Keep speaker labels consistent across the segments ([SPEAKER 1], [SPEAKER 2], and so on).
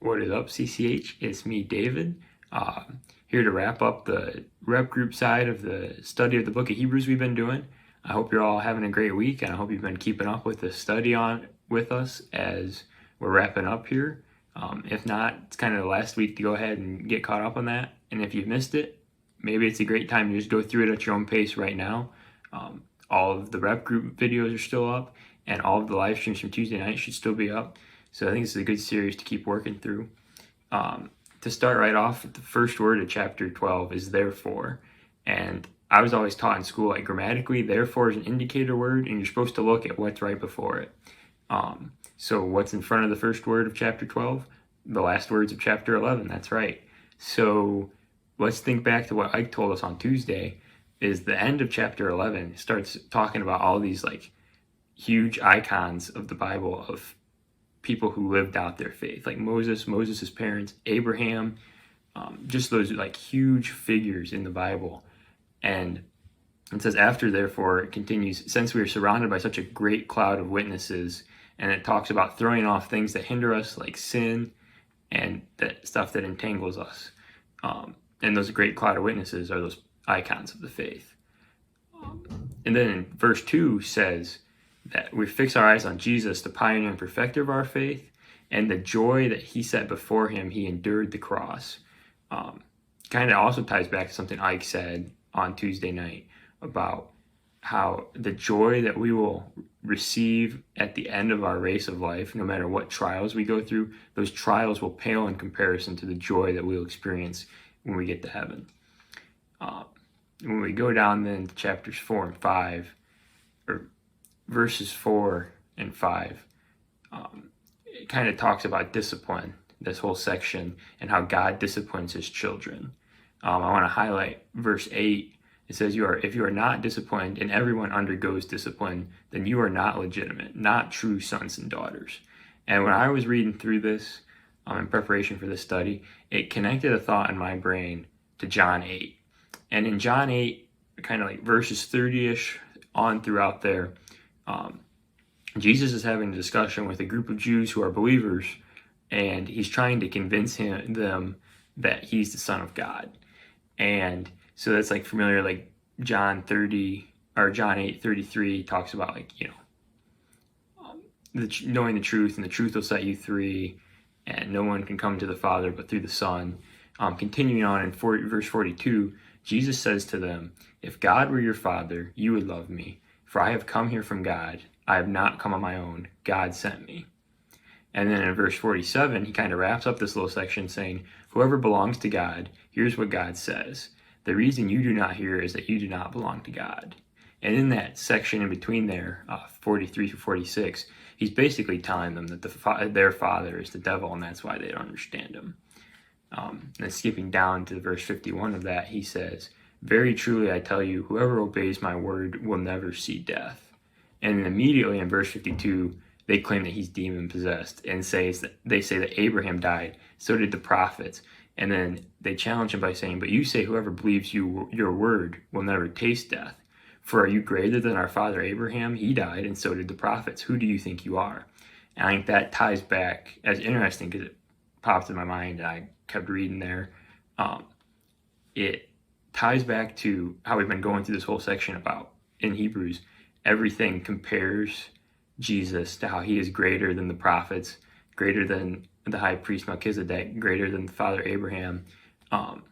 [SPEAKER 1] What is up, CCH? It's me, David, here to wrap up the rep group side of the study of the book of Hebrews we've been doing. I hope you're all having a great week, and I hope you've been keeping up with the study on with us as we're wrapping up here. If not, it's kind of the last week to go ahead and get caught up on that. And if you've missed it, maybe it's a great time to just go through it at your own pace right now. All of the rep group videos are still up, and all of the live streams from Tuesday night should still be up. So I think this is a good series to keep working through. To start right off, the first word of chapter 12 is therefore. And I was always taught in school, like grammatically, therefore is an indicator word, and you're supposed to look at what's right before it. So what's in front of the first word of chapter 12? The last words of chapter 11, that's right. So let's think back to what Ike told us on Tuesday, is the end of chapter 11 starts talking about all these like huge icons of the Bible of people who lived out their faith, like Moses' parents, Abraham, just those like huge figures in the Bible. And it says, after, therefore, it continues, since we are surrounded by such a great cloud of witnesses, and it talks about throwing off things that hinder us, like sin and that stuff that entangles us. And those great cloud of witnesses are those icons of the faith. And then in verse 2 says that we fix our eyes on Jesus, the pioneer and perfecter of our faith, and the joy that he set before him, he endured the cross. Kind of also ties back to something Ike said on Tuesday night about how the joy that we will receive at the end of our race of life, no matter what trials we go through, those trials will pale in comparison to the joy that we'll experience when we get to heaven. When we go down then to chapters 4 and 5, or verses 4 and 5, it kind of talks about discipline, this whole section, and how God disciplines his children. I want to highlight verse 8. It says, if you are not disciplined, and everyone undergoes discipline, then you are not legitimate, not true sons and daughters. And when I was reading through this in preparation for this study, it connected a thought in my brain to John 8. And in John 8, kind of like verses 30-ish on throughout there, Jesus is having a discussion with a group of Jews who are believers, and he's trying to convince them that he's the Son of God. And so that's like familiar, like John 8:33 talks about, like, knowing the truth, and the truth will set you free, and no one can come to the Father but through the Son. Continuing on in verse 42, Jesus says to them, if God were your Father, you would love me, for I have come here from God. I have not come on my own. God sent me. And then in verse 47, he kind of wraps up this little section saying, whoever belongs to God, here's what God says. The reason you do not hear is that you do not belong to God. And in that section in between there, 43 through 46, he's basically telling them that their father is the devil, and that's why they don't understand him. And skipping down to verse 51 of that, he says, very truly I tell you, whoever obeys my word will never see death. And then immediately in verse 52, they claim that he's demon-possessed, and they say that Abraham died, so did the prophets. And then they challenge him by saying, but you say whoever believes your word will never taste death. For are you greater than our father Abraham? He died, and so did the prophets. Who do you think you are? And I think that ties back, as interesting because it popped in my mind, and I kept reading there. It ties back to how we've been going through this whole section about, in Hebrews, everything compares Jesus to how he is greater than the prophets, greater than the high priest Melchizedek, greater than Father Abraham. And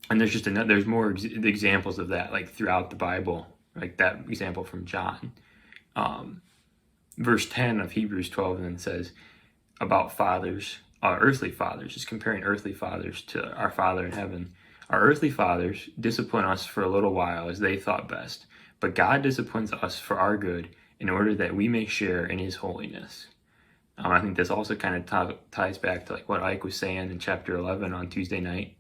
[SPEAKER 1] there's more examples of that, like throughout the Bible, like that example from John. Verse 10 of Hebrews 12 then says about fathers, earthly fathers, is comparing earthly fathers to our Father in heaven. Our earthly fathers discipline us for a little while as they thought best, but God disciplines us for our good in order that we may share in his holiness. I think this also kind of ties back to like what Ike was saying in chapter 11 on Tuesday night.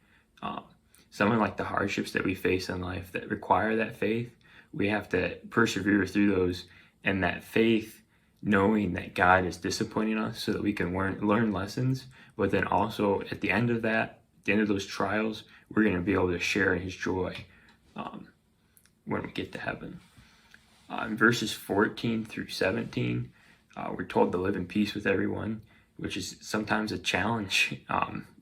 [SPEAKER 1] Some of like the hardships that we face in life that require that faith, we have to persevere through those, and that faith, knowing that God is disciplining us so that we can learn lessons, but then also at the end of that, at the end of those trials, we're going to be able to share in his joy when we get to heaven. In verses 14 through 17, we're told to live in peace with everyone. which is sometimes a challenge,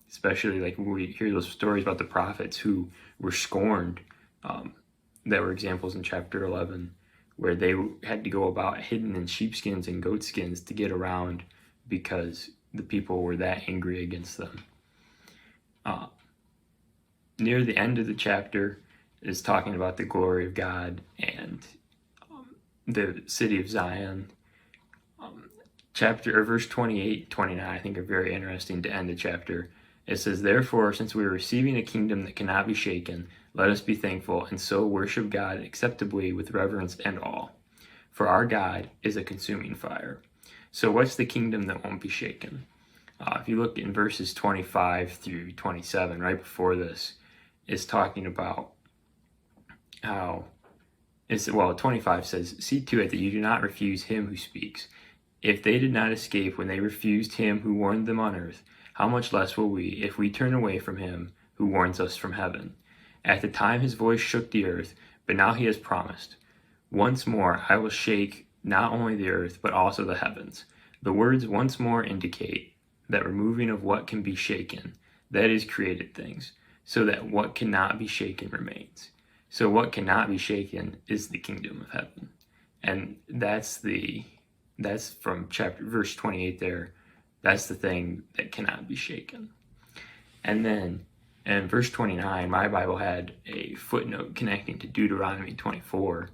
[SPEAKER 1] especially like when we hear those stories about the prophets who were scorned, that were examples in chapter 11, where they had to go about hidden in sheepskins and goatskins to get around because the people were that angry against them. Near the end of the chapter is talking about the glory of God and the city of Zion. Verse 28, 29, I think are very interesting to end the chapter. It says, "Therefore, since we are receiving a kingdom that cannot be shaken, let us be thankful and so worship God acceptably with reverence and awe. For our God is a consuming fire." So what's the kingdom that won't be shaken? If you look in verses 25 through 27, right before this, it's talking about how, 25 says, "See to it that you do not refuse him who speaks. If they did not escape when they refused him who warned them on earth, how much less will we if we turn away from him who warns us from heaven? At the time his voice shook the earth, but now he has promised, once more I will shake not only the earth, but also the heavens." The words "once more" indicate that removing of what can be shaken, that is created things, so that what cannot be shaken remains. So what cannot be shaken is the kingdom of heaven. And that's from verse 28 there. That's the thing that cannot be shaken. And then in verse 29, my Bible had a footnote connecting to Deuteronomy 24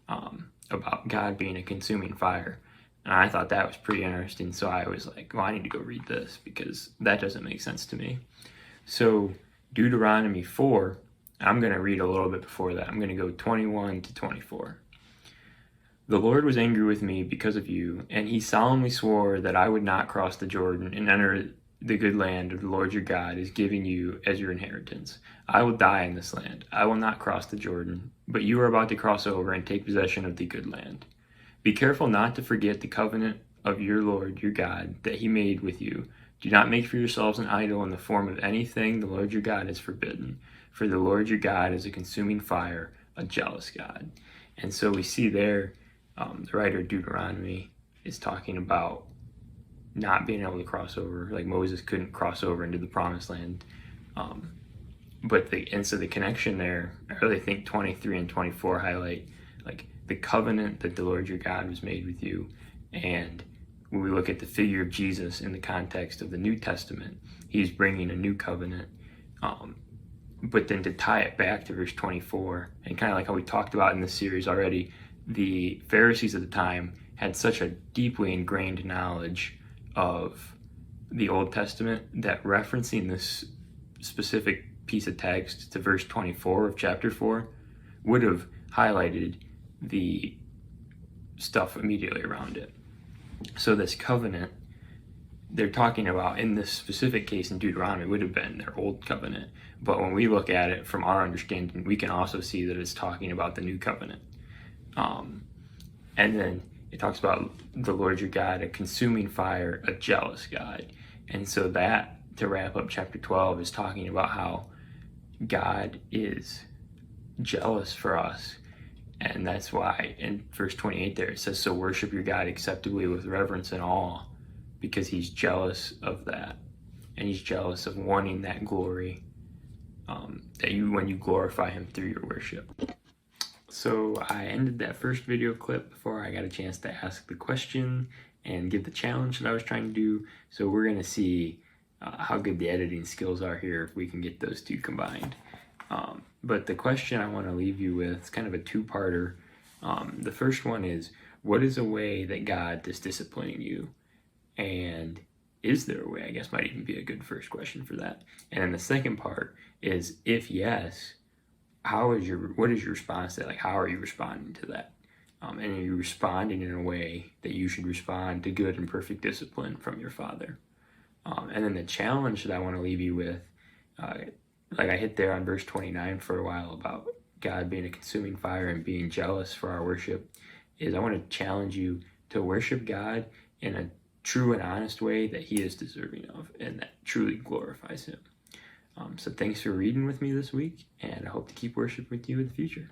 [SPEAKER 1] about God being a consuming fire. And I thought that was pretty interesting. So I was like, well, I need to go read this because that doesn't make sense to me. So Deuteronomy 4, I'm going to read a little bit before that. I'm going to go 21 to 24. "The Lord was angry with me because of you, and he solemnly swore that I would not cross the Jordan and enter the good land of the Lord your God is giving you as your inheritance. I will die in this land. I will not cross the Jordan, but you are about to cross over and take possession of the good land. Be careful not to forget the covenant of your Lord your God that he made with you. Do not make for yourselves an idol in the form of anything the Lord your God has forbidden, for the Lord your God is a consuming fire, a jealous God." And so we see there, the writer of Deuteronomy is talking about not being able to cross over, like Moses couldn't cross over into the promised land. So the connection there, I really think 23 and 24 highlight like the covenant that the Lord your God was made with you. And when we look at the figure of Jesus in the context of the New Testament, he's bringing a new covenant. But then to tie it back to verse 24, and kind of like how we talked about in this series already, the Pharisees at the time had such a deeply ingrained knowledge of the Old Testament that referencing this specific piece of text to verse 24 of chapter 4 would have highlighted the stuff immediately around it. So this covenant they're talking about in this specific case in Deuteronomy would have been their old covenant. But when we look at it from our understanding, we can also see that it's talking about the new covenant. And then it talks about the Lord your God, a consuming fire, a jealous God. And so that, to wrap up chapter 12, is talking about how God is jealous for us. And that's why in verse 28 there it says, "So worship your God acceptably with reverence and awe," because he's jealous of that. And he's jealous of wanting that glory when you glorify him through your worship. So I ended that first video clip before I got a chance to ask the question and give the challenge that I was trying to do. So we're going to see how good the editing skills are here if we can get those two combined. But the question I want to leave you with is kind of a two-parter. The first one is, what is a way that God is disciplining you? And is there a way? I guess might even be a good first question for that. And then the second part is, if yes, what is your response to that? Like, how are you responding to that? And are you responding in a way that you should respond to good and perfect discipline from your Father? And then the challenge that I want to leave you with, like I hit there on verse 29 for a while about God being a consuming fire and being jealous for our worship, is I want to challenge you to worship God in a true and honest way that he is deserving of and that truly glorifies him. So thanks for reading with me this week, and I hope to keep worship with you in the future.